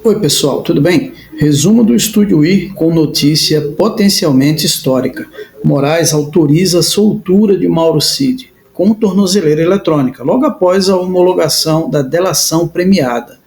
Oi pessoal, tudo bem? Resumo do Estúdio I com notícia potencialmente histórica. Moraes autoriza a soltura de Mauro Cid com tornozeleira eletrônica, logo após a homologação da delação premiada,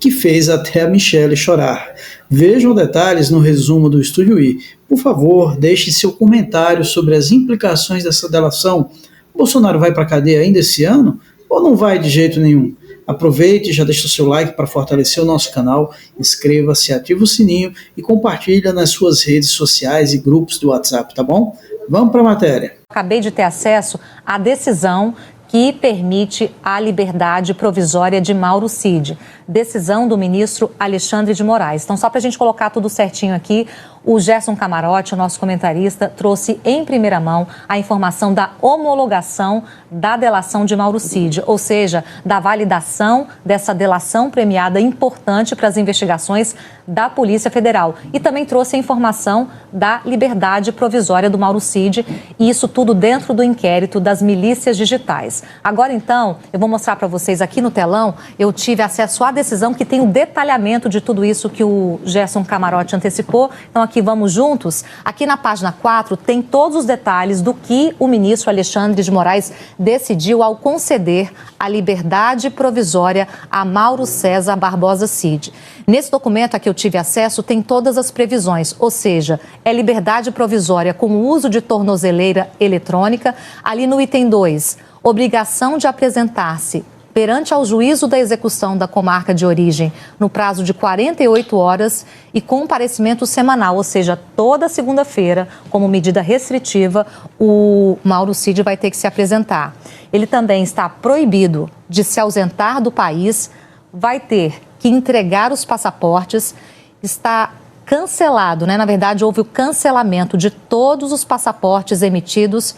que fez até a Michelle chorar. Vejam detalhes no resumo do Estúdio I. Por favor, deixe seu comentário sobre as implicações dessa delação. Bolsonaro vai para a cadeia ainda esse ano ou não vai de jeito nenhum? Aproveite e já deixa o seu like para fortalecer o nosso canal, inscreva-se, ativa o sininho e compartilha nas suas redes sociais e grupos do WhatsApp, tá bom? Vamos para a matéria. Acabei de ter acesso à decisão que permite a liberdade provisória de Mauro Cid. Decisão do ministro Alexandre de Moraes. Então, só para a gente colocar tudo certinho aqui, o Gerson Camarote, o nosso comentarista, trouxe em primeira mão a informação da homologação da delação de Mauro Cid, ou seja, da validação dessa delação premiada importante para as investigações da Polícia Federal. E também trouxe a informação da liberdade provisória do Mauro Cid, e isso tudo dentro do inquérito das milícias digitais. Agora, então, eu vou mostrar para vocês aqui no telão, eu tive acesso à decisão que tem o detalhamento de tudo isso que o Gerson Camarote antecipou. Então, aqui vamos juntos. Aqui na página 4 tem todos os detalhes do que o ministro Alexandre de Moraes decidiu ao conceder a liberdade provisória a Mauro César Barbosa Cid. Nesse documento a que eu tive acesso tem todas as previsões, ou seja, é liberdade provisória com o uso de tornozeleira eletrônica. Ali no item 2, obrigação de apresentar-se perante ao juízo da execução da comarca de origem no prazo de 48 horas e comparecimento semanal, ou seja, toda segunda-feira, como medida restritiva, o Mauro Cid vai ter que se apresentar. Ele também está proibido de se ausentar do país, vai ter que entregar os passaportes, está cancelado, né? Na verdade, houve o cancelamento de todos os passaportes emitidos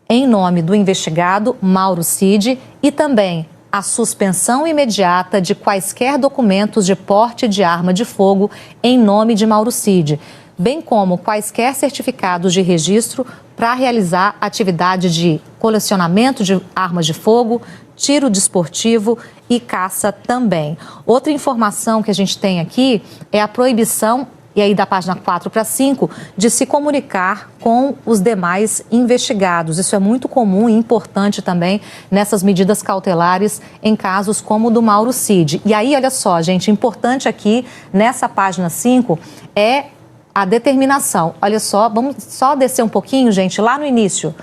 em nome do investigado Mauro Cid e também a suspensão imediata de quaisquer documentos de porte de arma de fogo em nome de Mauro Cid, bem como quaisquer certificados de registro para realizar atividade de colecionamento de armas de fogo, tiro desportivo e caça também. Outra informação que a gente tem aqui é a proibição, e aí da página 4 para 5, de se comunicar com os demais investigados. Isso é muito comum e importante também nessas medidas cautelares em casos como o do Mauro Cid. E aí, olha só, gente, importante aqui nessa página 5 é a determinação. Olha só, vamos só descer um pouquinho, gente, lá no início,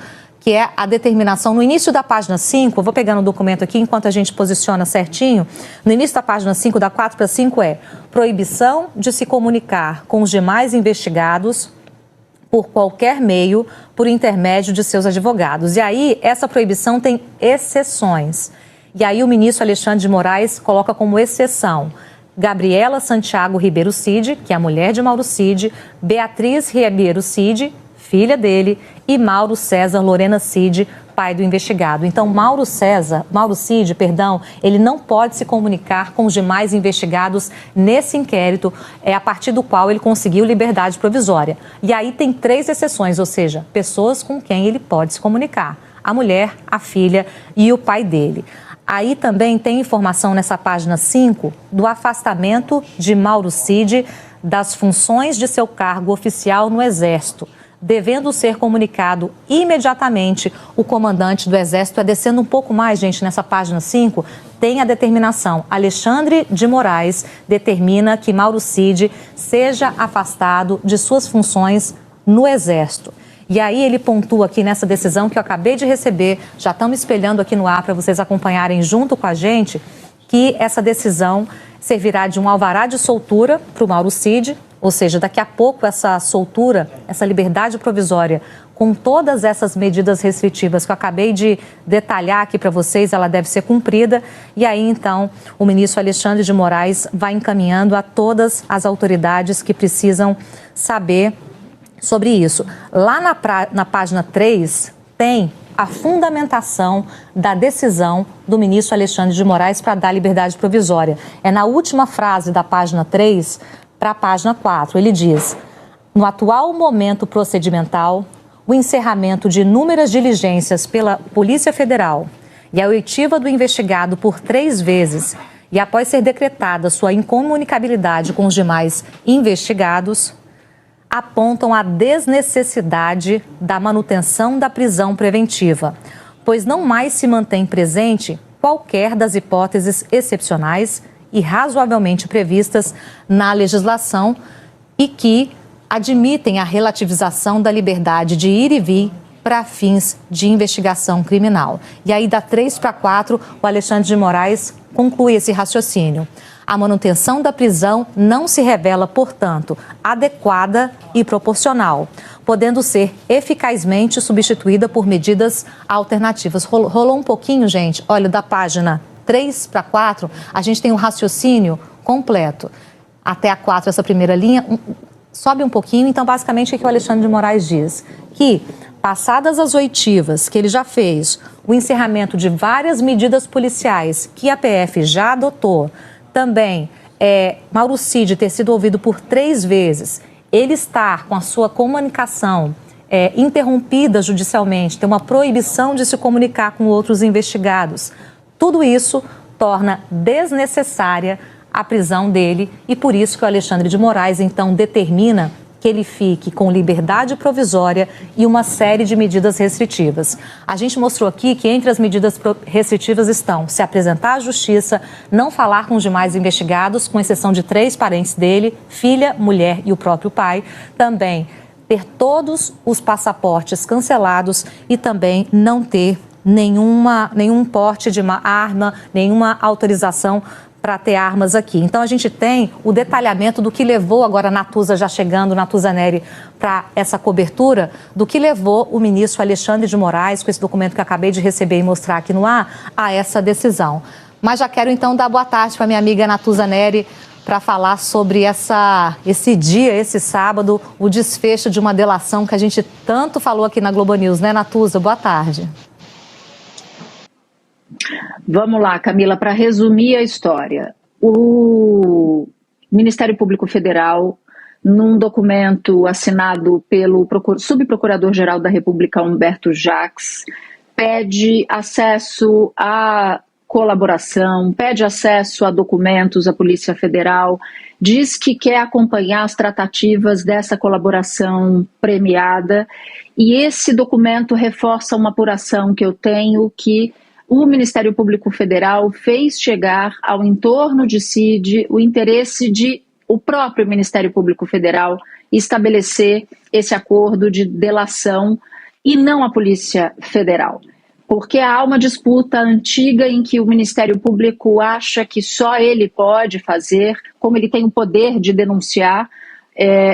que é a determinação. No início da página 5, eu vou pegando o documento aqui enquanto a gente posiciona certinho. No início da página 5, da 4 para 5, é proibição de se comunicar com os demais investigados por qualquer meio, por intermédio de seus advogados. E aí, essa proibição tem exceções. E aí, o ministro Alexandre de Moraes coloca como exceção Gabriela Santiago Ribeiro Cid, que é a mulher de Mauro Cid, Beatriz Ribeiro Cid, filha dele, e Mauro César Lorena Cid, pai do investigado. Então, Mauro Cid, ele não pode se comunicar com os demais investigados nesse inquérito, a partir do qual ele conseguiu liberdade provisória. E aí tem 3 exceções, ou seja, pessoas com quem ele pode se comunicar: a mulher, a filha e o pai dele. Aí também tem informação nessa página 5 do afastamento de Mauro Cid das funções de seu cargo oficial no Exército, devendo ser comunicado imediatamente o comandante do Exército. Descendo um pouco mais, gente, nessa página 5, tem a determinação. Alexandre de Moraes determina que Mauro Cid seja afastado de suas funções no Exército. E aí ele pontua aqui nessa decisão que eu acabei de receber, já estamos espelhando aqui no ar para vocês acompanharem junto com a gente, que essa decisão servirá de um alvará de soltura para o Mauro Cid, ou seja, daqui a pouco essa soltura, essa liberdade provisória, com todas essas medidas restritivas que eu acabei de detalhar aqui para vocês, ela deve ser cumprida. E aí, então, o ministro Alexandre de Moraes vai encaminhando a todas as autoridades que precisam saber sobre isso. Lá na página 3 tem a fundamentação da decisão do ministro Alexandre de Moraes para dar liberdade provisória. É na última frase da página 3 para a página 4. Ele diz: no atual momento procedimental, o encerramento de inúmeras diligências pela Polícia Federal e a oitiva do investigado por 3 vezes e após ser decretada sua incomunicabilidade com os demais investigados, apontam a desnecessidade da manutenção da prisão preventiva, pois não mais se mantém presente qualquer das hipóteses excepcionais e razoavelmente previstas na legislação e que admitem a relativização da liberdade de ir e vir para fins de investigação criminal. E aí, da 3 para 4, o Alexandre de Moraes conclui esse raciocínio. A manutenção da prisão não se revela, portanto, adequada e proporcional, podendo ser eficazmente substituída por medidas alternativas. Rolou um pouquinho, gente, olha, da página 3 para 4, a gente tem um raciocínio completo. Até a 4, essa primeira linha, sobe um pouquinho. Então, basicamente, o que o Alexandre de Moraes diz? Que, passadas as oitivas que ele já fez, o encerramento de várias medidas policiais que a PF já adotou, também Mauro Cid ter sido ouvido por 3 vezes, ele estar com a sua comunicação interrompida judicialmente, ter uma proibição de se comunicar com outros investigados, tudo isso torna desnecessária a prisão dele e por isso que o Alexandre de Moraes, então, determina que ele fique com liberdade provisória e uma série de medidas restritivas. A gente mostrou aqui que entre as medidas restritivas estão se apresentar à justiça, não falar com os demais investigados, com exceção de 3 parentes dele, filha, mulher e o próprio pai, também ter todos os passaportes cancelados e também não ter nenhum porte de uma arma, nenhuma autorização para ter armas aqui. Então, a gente tem o detalhamento do que levou agora a Natuza, já chegando, Natuza Neri, para essa cobertura, do que levou o ministro Alexandre de Moraes, com esse documento que eu acabei de receber e mostrar aqui no ar, a essa decisão. Mas já quero, então, dar boa tarde para minha amiga Natuza Neri, para falar sobre esse dia, esse sábado, o desfecho de uma delação que a gente tanto falou aqui na Globo News, né, Natuza? Boa tarde. Vamos lá, Camila, para resumir a história. O Ministério Público Federal, num documento assinado pelo subprocurador-geral da República, Humberto Jacques, pede acesso à colaboração, pede acesso a documentos à Polícia Federal, diz que quer acompanhar as tratativas dessa colaboração premiada, e esse documento reforça uma apuração que eu tenho que o Ministério Público Federal fez chegar ao entorno de Cid o interesse de o próprio Ministério Público Federal estabelecer esse acordo de delação e não a Polícia Federal. Porque há uma disputa antiga em que o Ministério Público acha que só ele pode fazer, como ele tem o poder de denunciar,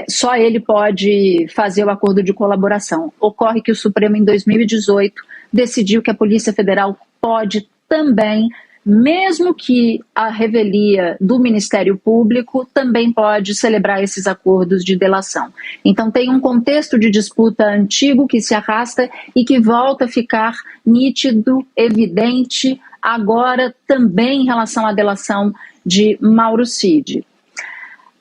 só ele pode fazer o acordo de colaboração. Ocorre que o Supremo, em 2018, decidiu que a Polícia Federal pode também, mesmo que a revelia do Ministério Público, também pode celebrar esses acordos de delação. Então tem um contexto de disputa antigo que se arrasta e que volta a ficar nítido, evidente, agora também em relação à delação de Mauro Cid.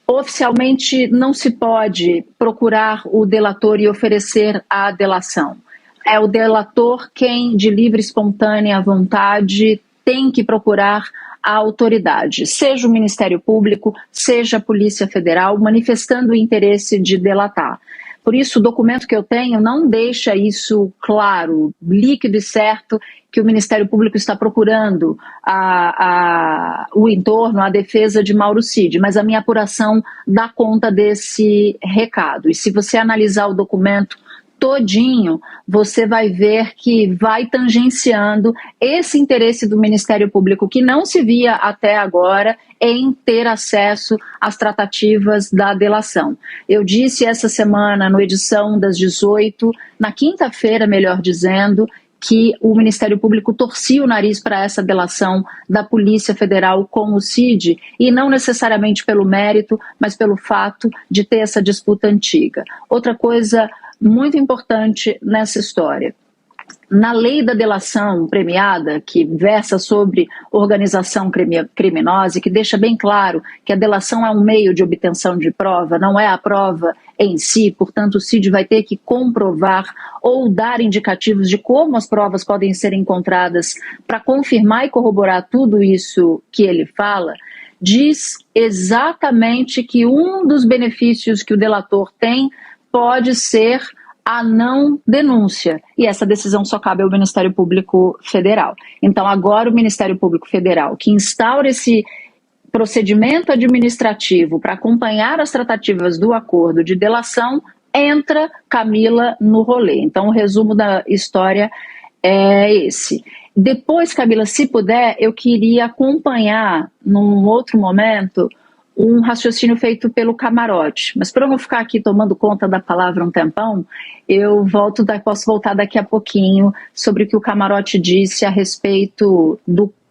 Oficialmente não se pode procurar o delator e oferecer a delação. É o delator quem, de livre e espontânea vontade, tem que procurar a autoridade, seja o Ministério Público, seja a Polícia Federal, manifestando o interesse de delatar. Por isso, o documento que eu tenho não deixa isso claro, líquido e certo, que o Ministério Público está procurando o entorno, a defesa de Mauro Cid, mas a minha apuração dá conta desse recado. E se você analisar o documento todinho, você vai ver que vai tangenciando esse interesse do Ministério Público, que não se via até agora, em ter acesso às tratativas da delação. Eu disse essa semana, no Edição das 18, na quinta-feira, melhor dizendo, que o Ministério Público torcia o nariz para essa delação da Polícia Federal com o Cid, e não necessariamente pelo mérito, mas pelo fato de ter essa disputa antiga. Outra coisa muito importante nessa história. na lei da delação premiada, que versa sobre organização criminosa e que deixa bem claro que a delação é um meio de obtenção de prova, não é a prova em si, portanto o CID vai ter que comprovar ou dar indicativos de como as provas podem ser encontradas para confirmar e corroborar tudo isso que ele fala, diz exatamente que um dos benefícios que o delator tem pode ser a não denúncia, e essa decisão só cabe ao Ministério Público Federal. Então agora o Ministério Público Federal, que instaura esse procedimento administrativo para acompanhar as tratativas do acordo de delação, entra Camila no rolê. Então o resumo da história é esse. Depois, Camila, se puder, eu queria acompanhar num outro momento um raciocínio feito pelo Camarote. Mas para eu não ficar aqui tomando conta da palavra um tempão, posso voltar daqui a pouquinho sobre o que o Camarote disse a respeito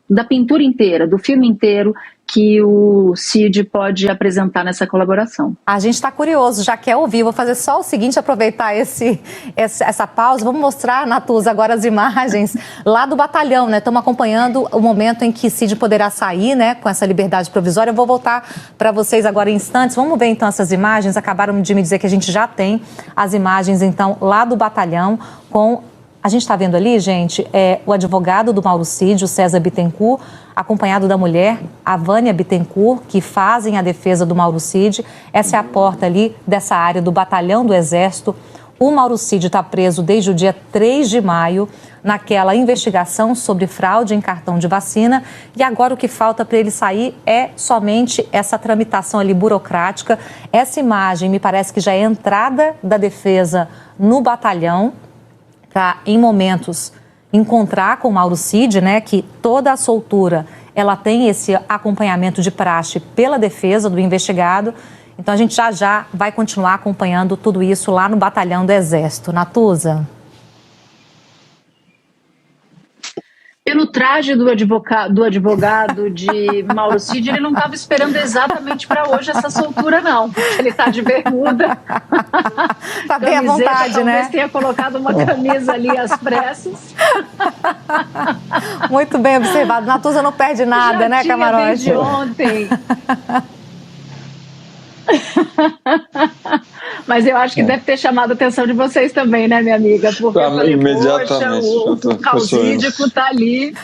da pintura inteira, do filme inteiro que o CID pode apresentar nessa colaboração. A gente está curioso, já quer ouvir. Vou fazer só o seguinte, aproveitar essa pausa. Vamos mostrar, Natuza, agora as imagens lá do batalhão, né? Estamos acompanhando o momento em que CID poderá sair, né, com essa liberdade provisória. Eu vou voltar para vocês agora em instantes. Vamos ver então essas imagens. Acabaram de me dizer que a gente já tem as imagens, então, lá do batalhão com... A gente está vendo ali, gente, o advogado do Mauro Cid, o César Bittencourt, acompanhado da mulher, a Vânia Bittencourt, que fazem a defesa do Mauro Cid. Essa é a porta ali dessa área do batalhão do Exército. O Mauro Cid está preso desde o dia 3 de maio, naquela investigação sobre fraude em cartão de vacina. E agora o que falta para ele sair é somente essa tramitação ali burocrática. Essa imagem me parece que já é a entrada da defesa no batalhão, para, em momentos, encontrar com o Mauro Cid, né, que toda a soltura ela tem esse acompanhamento de praxe pela defesa do investigado. Então a gente já vai continuar acompanhando tudo isso lá no batalhão do Exército. Natuza? Pelo traje do advogado de Mauro Cid, ele não estava esperando exatamente para hoje essa soltura, não. Ele está de bermuda. Está bem à vontade, talvez, né? Talvez né? tenha colocado uma camisa ali às pressas. Muito bem observado. Natuza não perde nada, né, Camarote? Desde ontem. Mas eu acho que deve ter chamado a atenção de vocês também, né, minha amiga? Porque eu falei, imediatamente. Poxa, o causídico tá ali.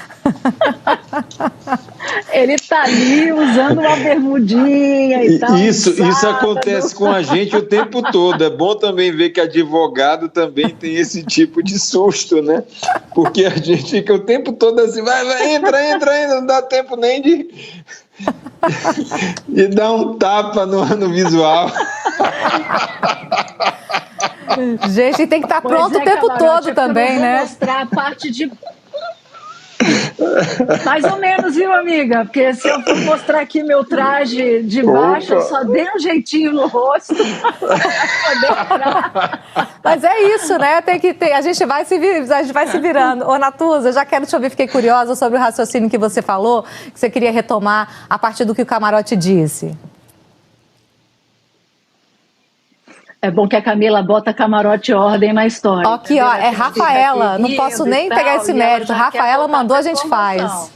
Ele tá ali usando uma bermudinha e tal. Isso acontece com a gente o tempo todo. É bom também ver que advogado também tem esse tipo de susto, né? Porque a gente fica o tempo todo assim, vai, entra, não dá tempo nem de dar um tapa no visual. Gente, tem que estar pronto o tempo todo também, né? Mostrar a parte de... Mais ou menos, viu, amiga? Porque se eu for mostrar aqui meu traje de baixo, eu só dei um jeitinho no rosto. Mas é isso, né? Tem que ter. A gente vai se virando. Ô, Natuza, já quero te ouvir, fiquei curiosa sobre o raciocínio que você falou, que você queria retomar a partir do que o Camarote disse. É bom que a Camila bota Camarote ordem na história. Aqui, ó, é Rafaela, não posso nem pegar esse mérito. Rafaela mandou, a gente faz.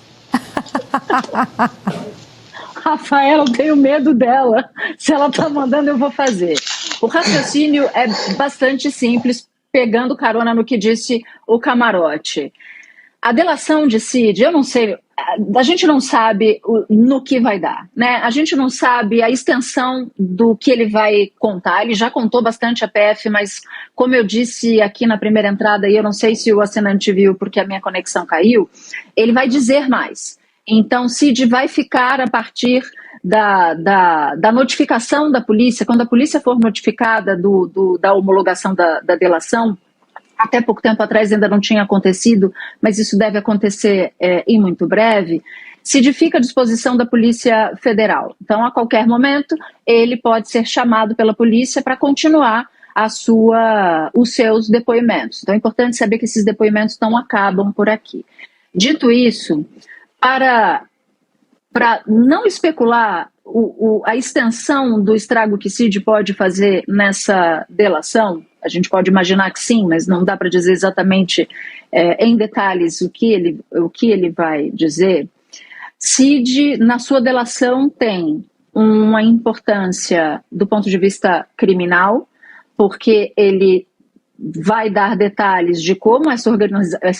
Rafaela, eu tenho medo dela. Se ela tá mandando, eu vou fazer. O raciocínio é bastante simples, pegando carona no que disse o Camarote. A delação de Cid, eu não sei, a gente não sabe no que vai dar, né? A gente não sabe a extensão do que ele vai contar. Ele já contou bastante a PF, mas como eu disse aqui na primeira entrada, e eu não sei se o assinante viu porque a minha conexão caiu, ele vai dizer mais. Então, Cid vai ficar a partir da notificação da polícia, quando a polícia for notificada da homologação da delação. Até pouco tempo atrás ainda não tinha acontecido, mas isso deve acontecer em muito breve. Cid fica à disposição da Polícia Federal. Então, a qualquer momento, ele pode ser chamado pela polícia para continuar os seus depoimentos. Então, é importante saber que esses depoimentos não acabam por aqui. Dito isso, para não especular a extensão do estrago que Cid pode fazer nessa delação, A gente pode imaginar que sim, mas não dá para dizer exatamente em detalhes o que ele vai dizer. Cid, na sua delação, tem uma importância do ponto de vista criminal, porque ele vai dar detalhes de como essa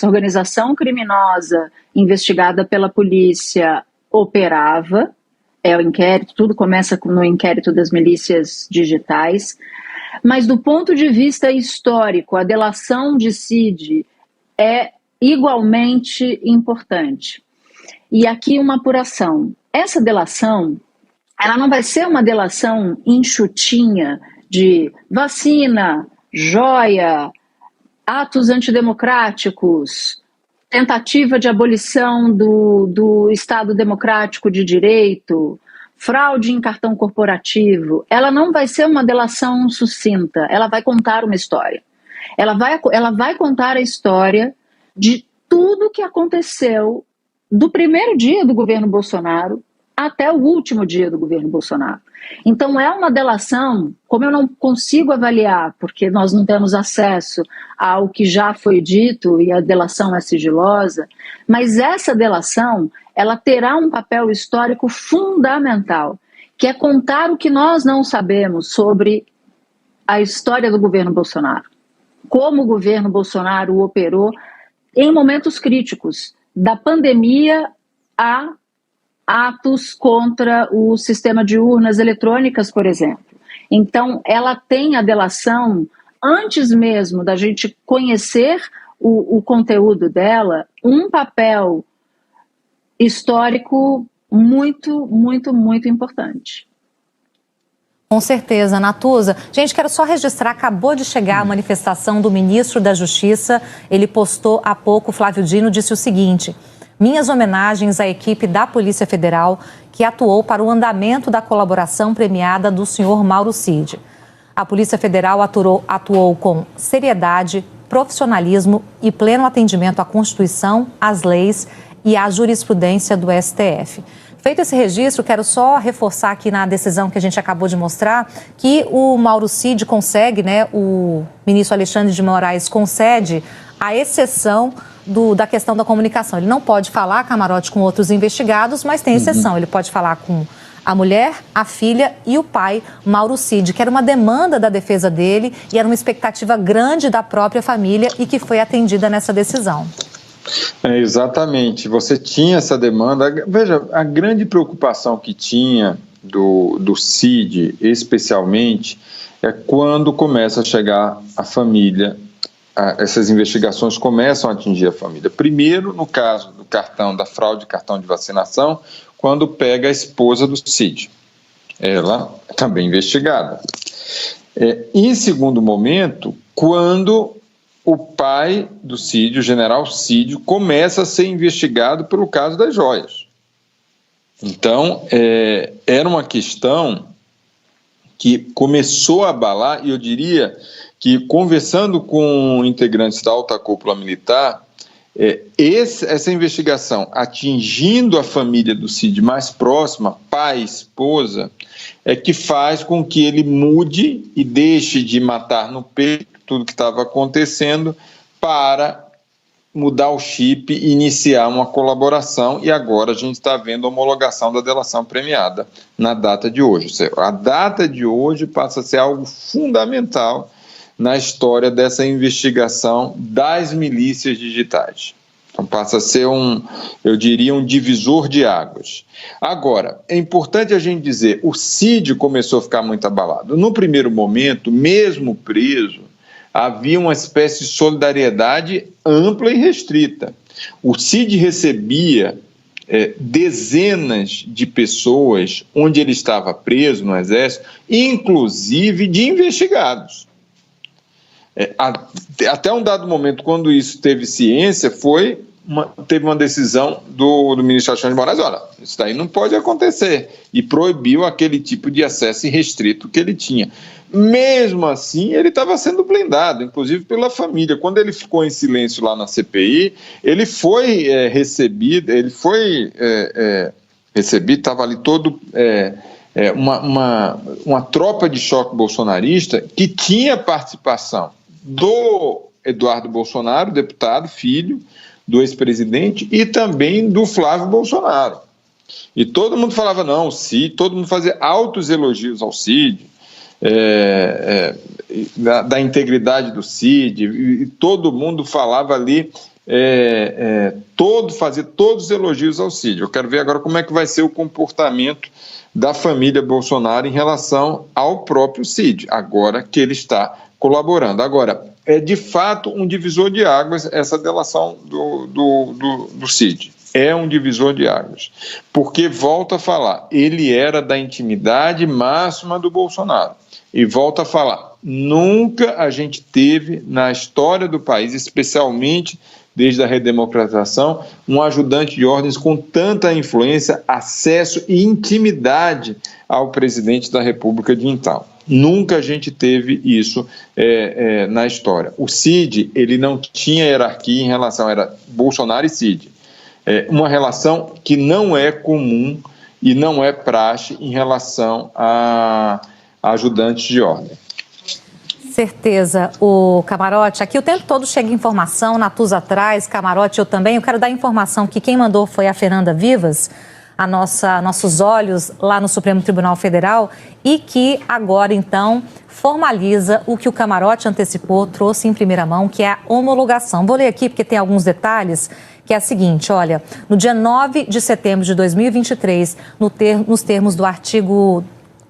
organização criminosa investigada pela polícia operava. É o inquérito, tudo começa no inquérito das milícias digitais. Mas do ponto de vista histórico, a delação de Cid é igualmente importante. E aqui uma apuração. Essa delação, ela não vai ser uma delação enxutinha de vacina, joia, atos antidemocráticos, tentativa de abolição do Estado Democrático de Direito, fraude em cartão corporativo. Ela não vai ser uma delação sucinta, ela vai contar uma história. Ela vai contar a história de tudo que aconteceu do primeiro dia do governo Bolsonaro até o último dia do governo Bolsonaro. Então é uma delação, como eu não consigo avaliar, porque nós não temos acesso ao que já foi dito e a delação é sigilosa, mas essa delação, ela terá um papel histórico fundamental, que é contar o que nós não sabemos sobre a história do governo Bolsonaro. Como o governo Bolsonaro operou em momentos críticos, da pandemia a atos contra o sistema de urnas eletrônicas, por exemplo. Então, ela tem a delação, antes mesmo da gente conhecer o conteúdo dela, um papel histórico muito, muito, muito importante. Com certeza, Natuza. Gente, quero só registrar, acabou de chegar a manifestação do ministro da Justiça. Ele postou há pouco, Flávio Dino disse o seguinte: minhas homenagens à equipe da Polícia Federal que atuou para o andamento da colaboração premiada do senhor Mauro Cid. A Polícia Federal atuou com seriedade, profissionalismo e pleno atendimento à Constituição, às leis e à jurisprudência do STF. Feito esse registro, quero só reforçar aqui na decisão que a gente acabou de mostrar que o Mauro Cid concede, o ministro Alexandre de Moraes concede a exceção da questão da comunicação. Ele não pode falar camarote com outros investigados, mas tem exceção. Ele pode falar com a mulher, a filha e o pai, Mauro Cid, que era uma demanda da defesa dele e era uma expectativa grande da própria família e que foi atendida nessa decisão. Exatamente, você tinha essa demanda. Veja, a grande preocupação que tinha do Cid, especialmente, é quando começa a chegar a família, essas investigações começam a atingir a família. Primeiro, no caso do cartão, da fraude de cartão de vacinação, quando pega a esposa do Cid, ela também investigada. Em segundo momento, quando o pai do Cid, o general Cid, começa a ser investigado pelo caso das joias. Então, era uma questão que começou a abalar, e eu diria que, conversando com integrantes da alta cúpula militar, essa investigação atingindo a família do Cid mais próxima, pai, esposa, é que faz com que ele mude e deixe de matar no peito tudo que estava acontecendo para mudar o chip e iniciar uma colaboração, e agora a gente está vendo a homologação da delação premiada na data de hoje. Ou seja, a data de hoje passa a ser algo fundamental na história dessa investigação das milícias digitais. Então passa a ser eu diria, um divisor de águas. Agora, é importante a gente dizer, o Cid começou a ficar muito abalado. No primeiro momento, mesmo preso, havia uma espécie de solidariedade ampla e restrita. O Cid recebia dezenas de pessoas onde ele estava preso no Exército, inclusive de investigados. Até um dado momento, quando isso teve ciência, teve uma decisão do ministro Alexandre de Moraes: olha, isso daí não pode acontecer, e proibiu aquele tipo de acesso irrestrito que ele tinha. Mesmo assim, ele estava sendo blindado, inclusive pela família. Quando ele ficou em silêncio lá na CPI, ele foi recebido, estava ali todo uma tropa de choque bolsonarista que tinha participação do Eduardo Bolsonaro, deputado, filho do ex-presidente, e também do Flávio Bolsonaro. E todo mundo falava, não, o Cid, todo mundo fazia altos elogios ao Cid, da integridade do Cid, e todo mundo falava ali, fazia todos os elogios ao Cid. Eu quero ver agora como é que vai ser o comportamento da família Bolsonaro em relação ao próprio Cid, agora que ele está colaborando. Agora, é de fato um divisor de águas essa delação do Cid. É um divisor de águas. Porque, volto a falar, ele era da intimidade máxima do Bolsonaro. E volto a falar, nunca a gente teve na história do país, especialmente desde a redemocratização, um ajudante de ordens com tanta influência, acesso e intimidade ao presidente da República de então. Nunca a gente teve isso na história. O Cid, ele não tinha hierarquia em relação, era Bolsonaro e Cid. Uma relação que não é comum e não é praxe em relação a ajudantes de ordem. Certeza, o Camarote, aqui o tempo todo chega informação, Natuza atrás, Camarote, eu também. Eu quero dar informação que quem mandou foi a Fernanda Vivas, nossos olhos lá no Supremo Tribunal Federal, e que agora, então, formaliza o que o Camarote antecipou, trouxe em primeira mão, que é a homologação. Vou ler aqui porque tem alguns detalhes, que é a seguinte, olha, no dia 9 de setembro de 2023, nos termos do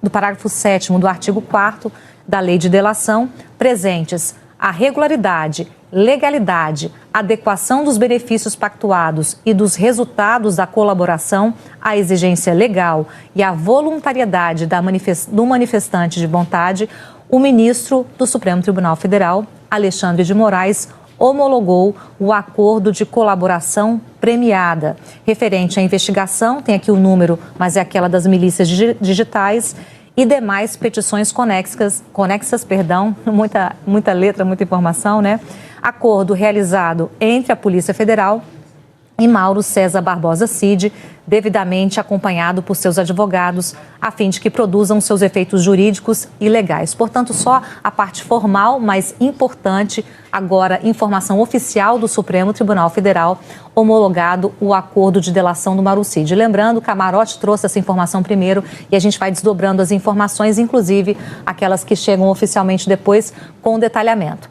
parágrafo 7º do artigo 4º da Lei de Delação, presentes a regularidade, legalidade, adequação dos benefícios pactuados e dos resultados da colaboração à exigência legal e à voluntariedade do manifestante de vontade, o ministro do Supremo Tribunal Federal, Alexandre de Moraes, homologou o acordo de colaboração premiada. Referente à investigação, tem aqui o número, mas é aquela das milícias digitais, e demais petições conexas, muita letra, muita informação, né? Acordo realizado entre a Polícia Federal e Mauro César Barbosa Cid, devidamente acompanhado por seus advogados, a fim de que produzam seus efeitos jurídicos e legais. Portanto, só a parte formal, mas importante, agora informação oficial do Supremo Tribunal Federal, homologado o acordo de delação do Mauro Cid. Lembrando, o Camarote trouxe essa informação primeiro e a gente vai desdobrando as informações, inclusive aquelas que chegam oficialmente depois, com detalhamento.